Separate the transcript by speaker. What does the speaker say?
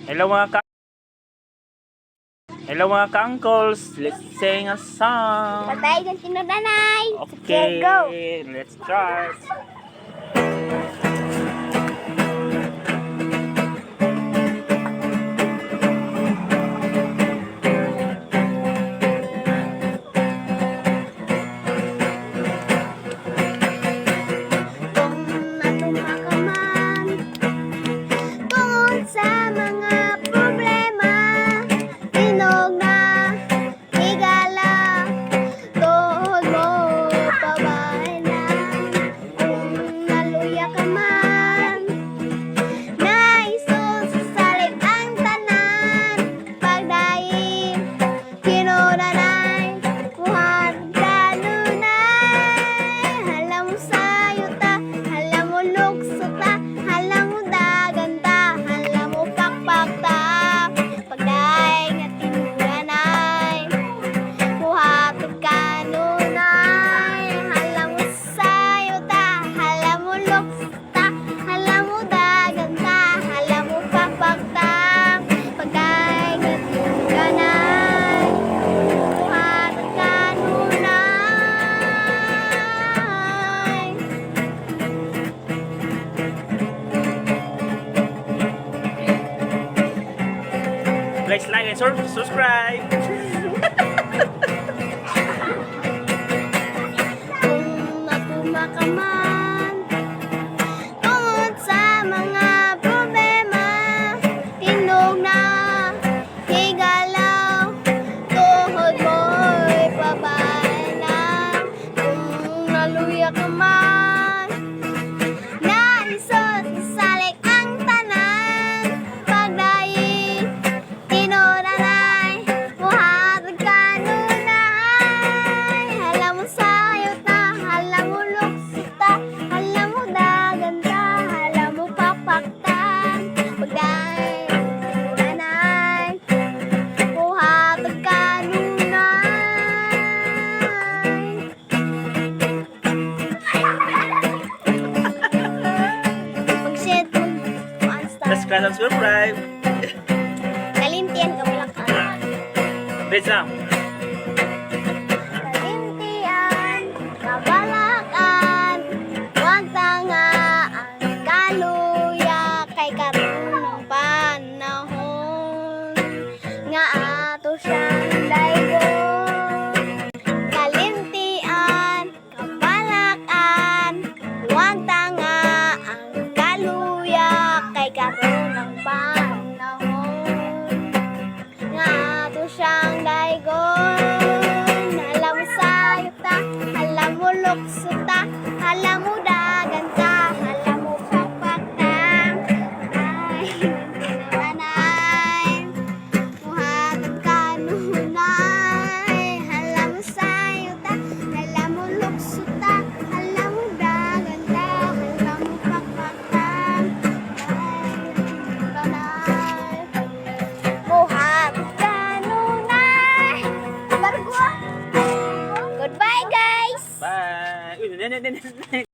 Speaker 1: Hello mga ka Hello mga ka-uncles. Let's sing a song.
Speaker 2: Patay ng tinudanay.
Speaker 1: Okay,
Speaker 2: Go.
Speaker 1: let's start.
Speaker 2: Kung natuma ka man tungod sa mga problema, tinog na higala, tuhod mo pabahanan. Kung naluya ka man, naisod sa salig ang tanan, pagdaig kinunanay, kuhan kanunay. Halam mo sayo ta, halam mo lukso ta, halam mo dagan ta, halam mo pakpak ta, pagdaig nga tinudanay, kuhatod kanunay. Halam mo sayo ta, halam mo lukso ta, halam mo dagan ta, halam mo pakpak ta, pagdaig nga tinudanay, kuhatod kanunay.
Speaker 1: Please like and subscribe.
Speaker 2: Kung natuma ka man tungod sa mga problema, tinog na higalaw, tuhod mo'y pabahanan. Kung naluya ka man, naisod salik ang tanan, pagdaig tinudanay, buhatag kanunay. Halam mo sayo ta, halam mo lukso ta, halam mo dagan ta, halam mo pakpak ta, pagdaig tinudanay, buhatag kanunay. Mag-share mo,
Speaker 1: Let's try and subscribe.
Speaker 2: kalimtian ka wala ka.
Speaker 1: Let's now.
Speaker 2: Kalimtian, kabalakan, huwag tangaan, kaluya kay karunong panahon, nga ato siyang daygon. Kalimtian, kabalakan, huwag tangaan, kaluya kay karunong panahon, nga ato siyang daygon. Alam mo sayo ta, alam mo lukso ta, alam mo dagan ta, alam mo pakpak ta, ay tinanay, muhatag kanunay. Alam mo sayo ta, alam mo lukso ta, alam mo dagan ta, alam mo pakpak ta, ay tinanay, muhatag kanunay. Goodbye, guys!
Speaker 1: Bye. Uy,